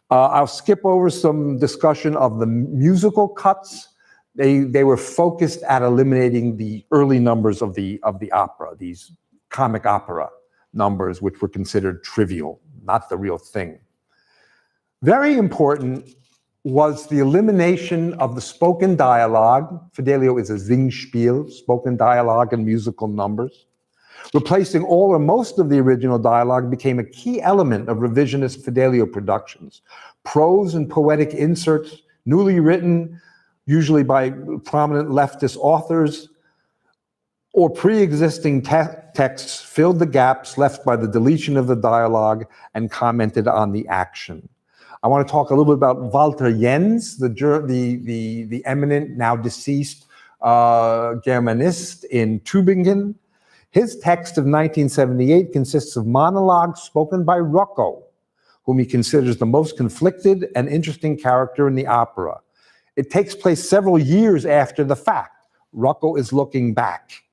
I'll skip over some discussion of the musical cuts. They were focused at eliminating the early numbers of the opera, these comic opera numbers, which were considered trivial, not the real thing. Very important was the elimination of the spoken dialogue. Fidelio is a Singspiel, spoken dialogue and musical numbers. Replacing all or most of the original dialogue became a key element of revisionist Fidelio productions. Prose and poetic inserts, newly written, usually by prominent leftist authors, or pre-existing texts filled the gaps left by the deletion of the dialogue and commented on the action. I want to talk a little bit about Walter Jens, the eminent, now deceased Germanist in Tübingen. His text of 1978 consists of monologues spoken by Rocco, whom he considers the most conflicted and interesting character in the opera. It takes place several years after the fact. Rocco is looking back.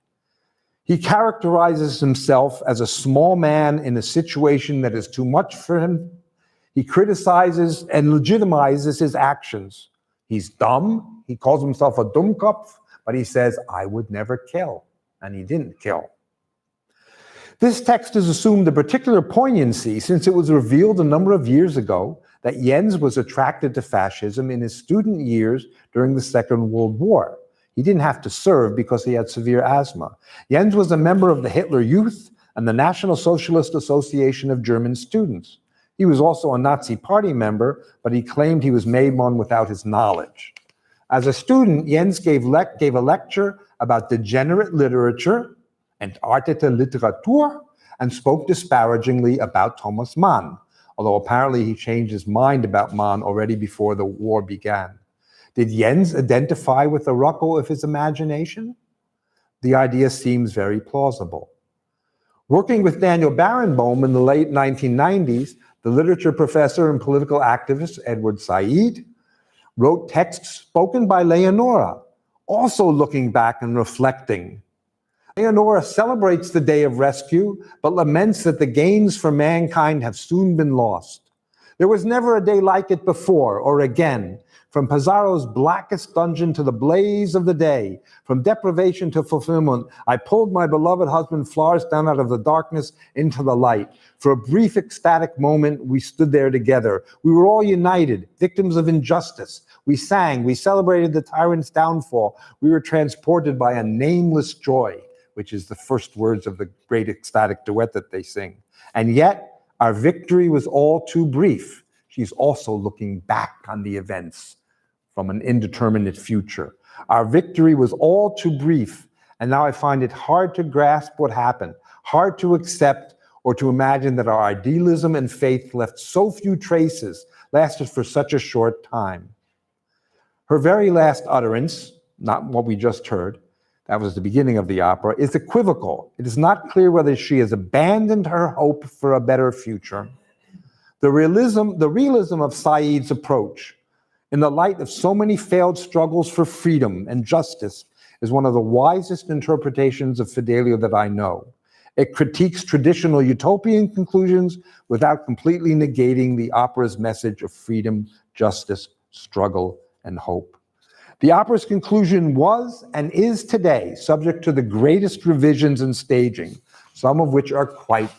He characterizes himself as a small man in a situation that is too much for him. He criticizes and legitimizes his actions. He's dumb. He calls himself a Dummkopf, but he says, I would never kill. And he didn't kill. This text has assumed a particular poignancy since it was revealed a number of years ago that Jens was attracted to fascism in his student years during the Second World War. He didn't have to serve because he had severe asthma. Jens was a member of the Hitler Youth and the National Socialist Association of German Students. He was also a Nazi Party member, but he claimed he was made one without his knowledge. As a student, Jens gave a lecture about degenerate literature, entartete Literatur, and spoke disparagingly about Thomas Mann, although apparently he changed his mind about Mann already before the war began. Did Jens identify with the Rocco of his imagination? The idea seems very plausible. Working with Daniel Barenboim in the late 1990s, the literature professor and political activist Edward Said wrote texts spoken by Leonora, also looking back and reflecting. Leonora celebrates the day of rescue, but laments that the gains for mankind have soon been lost. There was never a day like it before or again. From Pizarro's blackest dungeon to the blaze of the day, from deprivation to fulfillment, I pulled my beloved husband Florestan out of the darkness into the light. For a brief ecstatic moment, we stood there together. We were all united, victims of injustice. We sang, we celebrated the tyrant's downfall. We were transported by a nameless joy, which is the first words of the great ecstatic duet that they sing. And yet, our victory was all too brief. She's also looking back on the events from an indeterminate future. Our victory was all too brief, and now I find it hard to grasp what happened, hard to accept or to imagine that our idealism and faith left so few traces, lasted for such a short time. Her very last utterance, not what we just heard, that was the beginning of the opera, is equivocal. It is not clear whether she has abandoned her hope for a better future. The realism of Said's approach, in the light of so many failed struggles for freedom and justice, is one of the wisest interpretations of Fidelio that I know. It critiques traditional utopian conclusions without completely negating the opera's message of freedom, justice, struggle, and hope. The opera's conclusion was and is today subject to the greatest revisions and staging, some of which are quite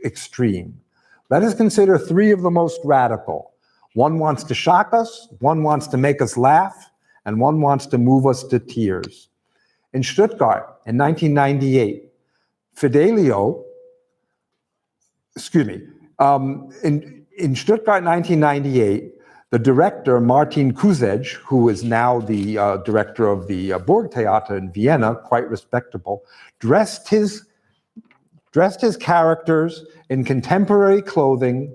extreme. Let us consider three of the most radical. One wants to shock us, one wants to make us laugh, and one wants to move us to tears. In Stuttgart in 1998, in Stuttgart 1998, the director, Martin Kusej, who is now the director of the Burgtheater in Vienna, quite respectable, dressed his characters in contemporary clothing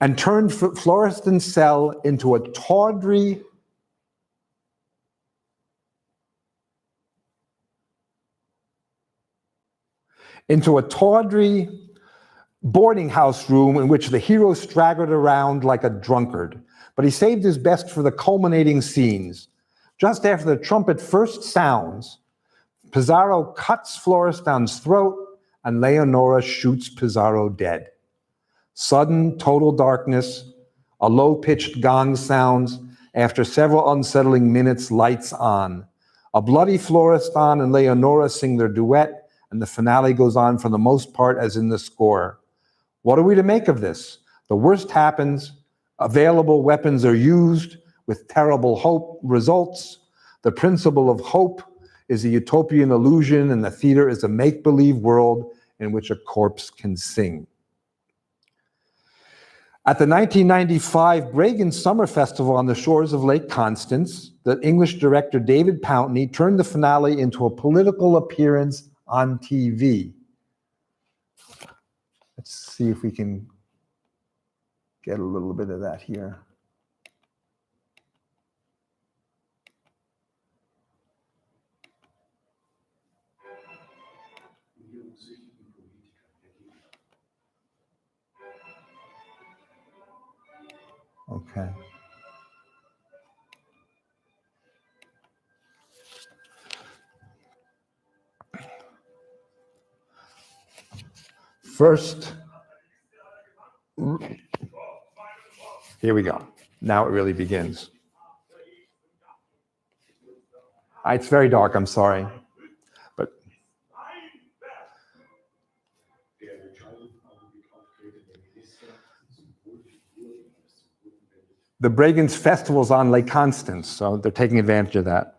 and turned Florestan's cell into a tawdry boarding house room in which the hero straggled around like a drunkard. But he saved his best for the culminating scenes. Just after the trumpet first sounds, Pizarro cuts Florestan's throat and Leonora shoots Pizarro dead. Sudden, total darkness, a low-pitched gong sounds. After several unsettling minutes, lights on. A bloody Florestan and Leonora sing their duet, and the finale goes on for the most part as in the score. What are we to make of this? The worst happens, available weapons are used with terrible hope results. The principle of hope is a utopian illusion, and the theater is a make-believe world in which a corpse can sing. At the 1995 Bregan Summer Festival on the shores of Lake Constance, the English director David Pountney turned the finale into a political appearance on TV. Let's see if we can get a little bit of that here. Okay. First, here we go. Now it really begins. It's very dark, I'm sorry. But the Bregan's Festival's on Lake Constance, so they're taking advantage of that.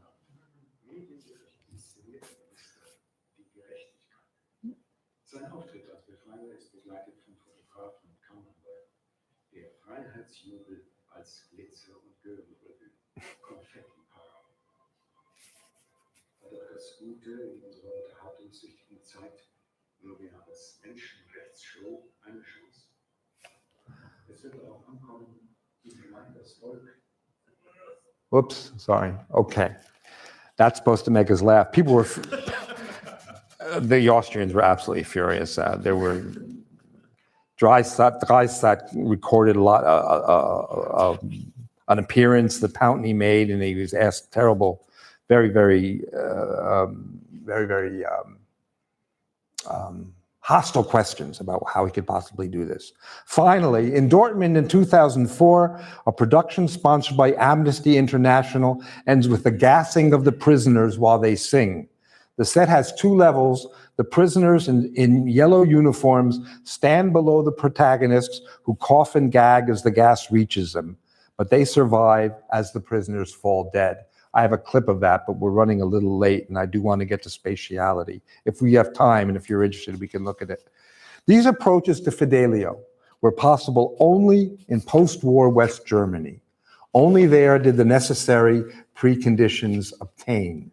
Gute in unserer unterhaltungssüchtigen Zeit nur wir als Menschenrechtsshow eine Chance. Es wird darauf ankommen, wie gemeint das Volk. Whoops, sorry. Okay. That's supposed to make us laugh. People were, the Austrians were absolutely furious. There were, Die Zeit recorded a lot, an appearance that Pountney made, and he was asked terrible, very hostile questions about how he could possibly do this. Finally, in Dortmund in 2004, a production sponsored by Amnesty International ends with the gassing of the prisoners while they sing. The set has 2 levels. The prisoners in yellow uniforms stand below the protagonists who cough and gag as the gas reaches them, but they survive as the prisoners fall dead. I have a clip of that, but we're running a little late, and I do want to get to spatiality. If we have time, and if you're interested, we can look at it. These approaches to Fidelio were possible only in post-war West Germany. Only there did the necessary preconditions obtain.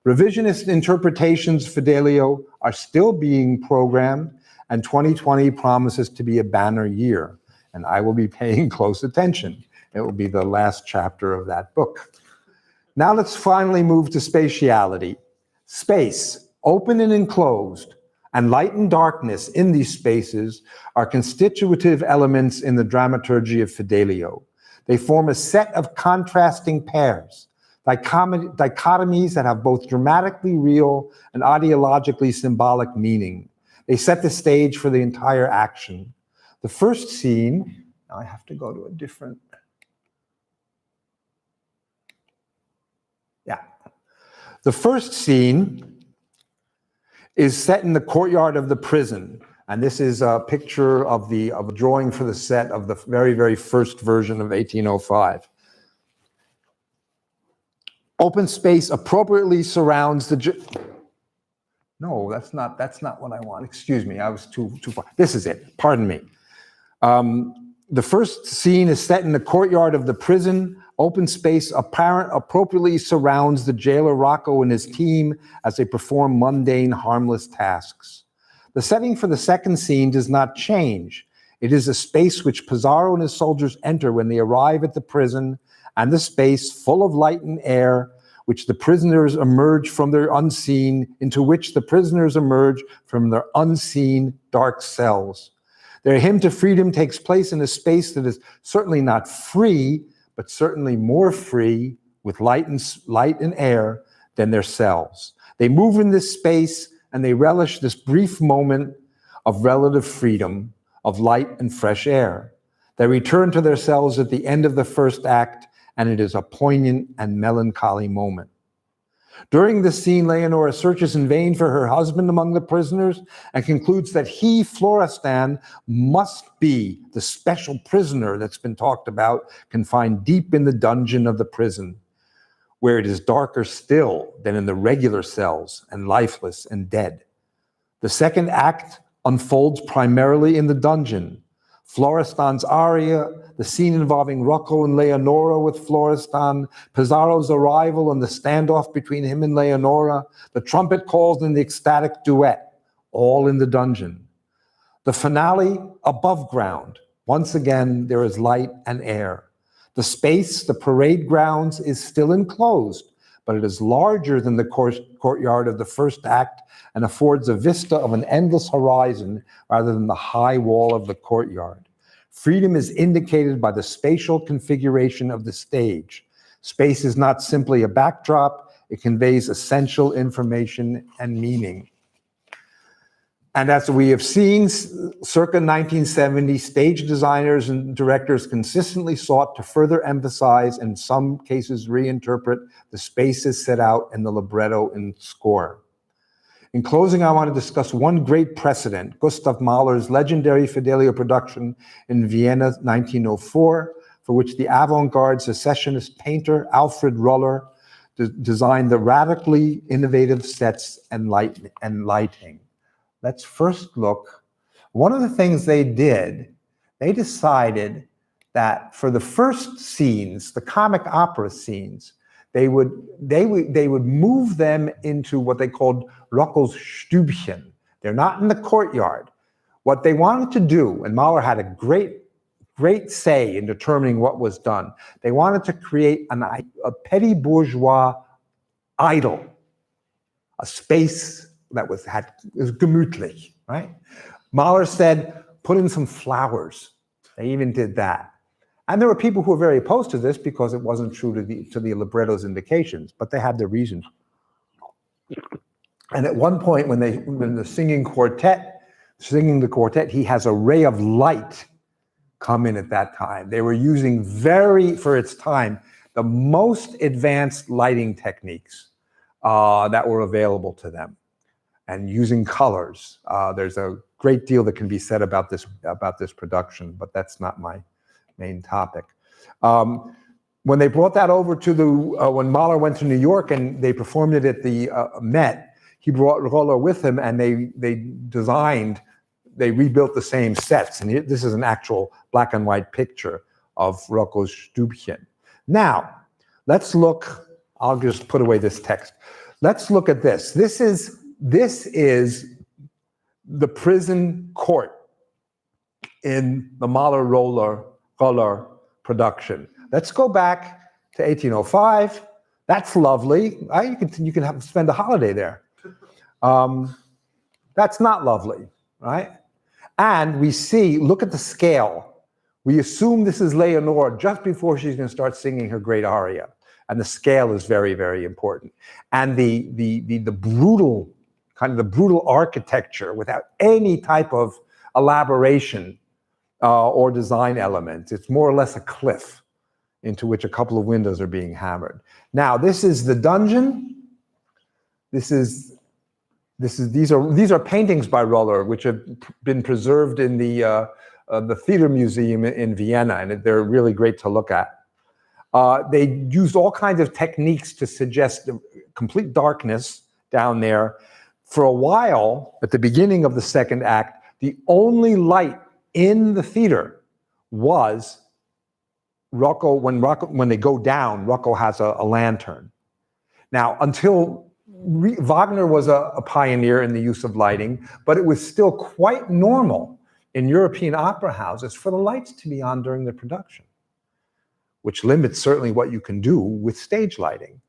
Revisionist interpretations of Fidelio are still being programmed, and 2020 promises to be a banner year, and I will be paying close attention. It will be the last chapter of that book. Now let's finally move to spatiality. Space, open and enclosed, and light and darkness in these spaces are constitutive elements in the dramaturgy of Fidelio. They form a set of contrasting pairs, dichotomies that have both dramatically real and ideologically symbolic meaning. They set the stage for the entire action. The first scene, now I have to go to a different, the first scene is set in the courtyard of the prison. And this is a picture of a drawing for the set of the very first version of 1805. Open space appropriately surrounds the... No, that's not what I want. Excuse me, I was too far. This is it, pardon me. The first scene is set in the courtyard of the prison. Open space appropriately surrounds the jailer Rocco and his team as they perform mundane, harmless tasks. The setting for the second scene does not change. It is a space which Pizarro and his soldiers enter when they arrive at the prison, and the space full of light and air, which the prisoners emerge from their unseen, into which the prisoners emerge from their unseen dark cells. Their hymn to freedom takes place in a space that is certainly not free, but certainly more free with light and air than their cells. They move in this space and they relish this brief moment of relative freedom, of light and fresh air. They return to their cells at the end of the first act, and it is a poignant and melancholy moment. During this scene, Leonora searches in vain for her husband among the prisoners and concludes that he, Florestan, must be the special prisoner that's been talked about, confined deep in the dungeon of the prison, where it is darker still than in the regular cells and lifeless and dead. The second act unfolds primarily in the dungeon. Florestan's aria, the scene involving Rocco and Leonora with Florestan, Pizarro's arrival and the standoff between him and Leonora, the trumpet calls and the ecstatic duet, all in the dungeon. The finale, above ground. Once again, there is light and air. The space, the parade grounds, is still enclosed, but it is larger than the courtyard of the first act and affords a vista of an endless horizon rather than the high wall of the courtyard. Freedom is indicated by the spatial configuration of the stage. Space is not simply a backdrop, it conveys essential information and meaning. And as we have seen, circa 1970, stage designers and directors consistently sought to further emphasize, in some cases reinterpret, the spaces set out in the libretto and score. In closing, I want to discuss one great precedent, Gustav Mahler's legendary Fidelio production in Vienna, 1904, for which the avant-garde secessionist painter Alfred Roller designed the radically innovative sets and lighting. Let's first look. One of the things they did, they decided that for the first scenes, the comic opera scenes, they would move them into what they called Rocco's Stübchen. They're not in the courtyard. What they wanted to do, and Mahler had a great say in determining what was done, they wanted to create a petty bourgeois idol, a space that was gemütlich, right? Mahler said, put in some flowers. They even did that. And there were people who were very opposed to this because it wasn't true to the libretto's indications, but they had their reasons. And at one point, when the singing the quartet, he has a ray of light come in at that time. They were using for its time, the most advanced lighting techniques that were available to them, and using colors. There's a great deal that can be said about this production, but that's not my main topic. When they brought that over to when Mahler went to New York and they performed it at the Met, he brought Roller with him, and they rebuilt the same sets. And this is an actual black and white picture of Rocco's Stübchen. Now, let's look, I'll just put away this text. Let's look at this. This is the prison court in the Mahler Roller production. Let's go back to 1805. That's lovely. You can spend a holiday there. That's not lovely, right? And we see, look at the scale. We assume this is Leonore just before she's going to start singing her great aria. And the scale is very, very important. And the brutal, kind of the brutal architecture without any type of elaboration or design elements. It's more or less a cliff into which a couple of windows are being hammered. Now, this is the dungeon. These are paintings by Roller, which have been preserved in the Theater Museum in Vienna, and they're really great to look at. They used all kinds of techniques to suggest complete darkness down there. For a while, at the beginning of the second act, the only light in the theater was Rocco. When they go down, Rocco has a lantern. Now, until Wagner was a pioneer in the use of lighting, but it was still quite normal in European opera houses for the lights to be on during the production, which limits certainly what you can do with stage lighting.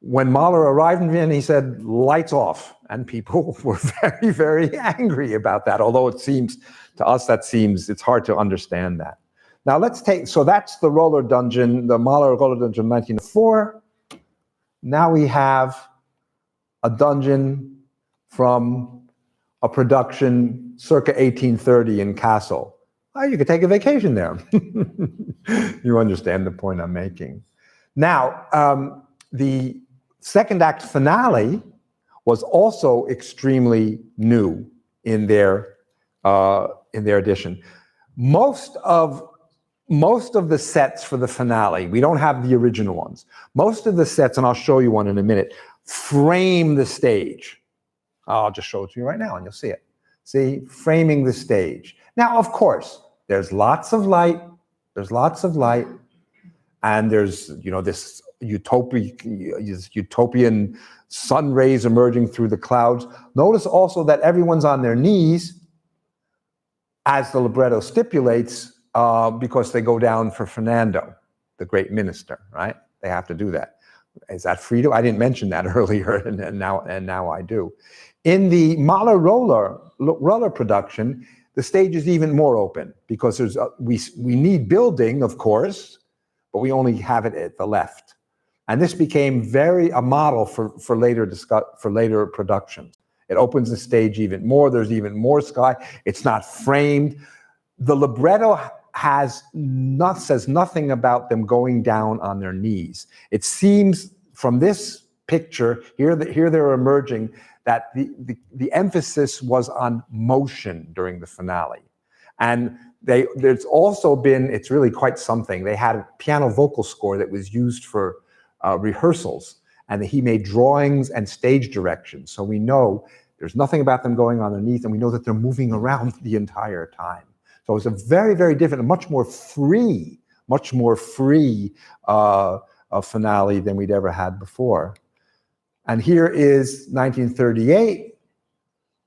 When Mahler arrived in Vienna, he said, lights off, and people were very, very angry about that, although it seems, to us, it's hard to understand that. Now so that's the Roller Dungeon, the Mahler Roller Dungeon 1904. Now we have a dungeon from a production circa 1830 in Kassel. Oh, you could take a vacation there. You understand the point I'm making. Now, second act finale was also extremely new in their edition. Most of the sets for the finale, we don't have the original ones. Most of the sets, and I'll show you one in a minute, frame the stage. I'll just show it to you right now and you'll see it. See, framing the stage. Now, of course, there's lots of light, and there's, this utopian sun rays emerging through the clouds. Notice also that everyone's on their knees, as the libretto stipulates, because they go down for Fernando, the great minister, right? They have to do that. Is that freedom? I didn't mention that earlier, and now I do. In the Mahler Roller production, the stage is even more open because we need building, of course, but we only have it at the left. And this became a model for later productions. It opens the stage even more. There's even more sky. It's not framed. The libretto says nothing about them going down on their knees. It seems from this picture here they're emerging that the emphasis was on motion during the finale. And there's also been, it's really quite something, they had a piano vocal score that was used for rehearsals, and he made drawings and stage directions. So we know there's nothing about them going on their knees, and we know that they're moving around the entire time. So it's a very, very different, much more free finale than we'd ever had before. And here is 1938,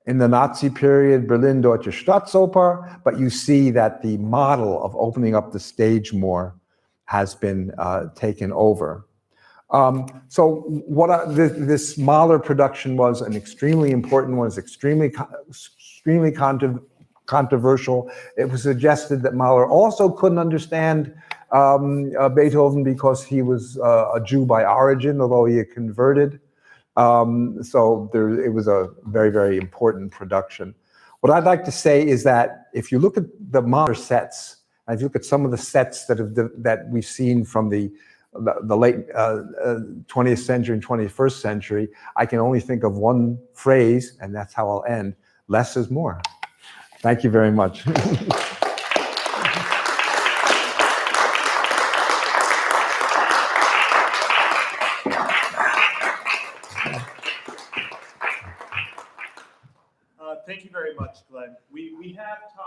in the Nazi period, Berlin Deutsche Staatsoper, but you see that the model of opening up the stage more has been taken over. So this Mahler production was an extremely important one, extremely controversial. It was suggested that Mahler also couldn't understand Beethoven because he was a Jew by origin, although he had converted. So it was a very, very important production. What I'd like to say is that if you look at the Mahler sets, and if you look at some of the sets that we've seen from the late 20th century and 21st century, I can only think of one phrase, and that's how I'll end: less is more. Thank you very much. Thank you very much, Glenn. We have time.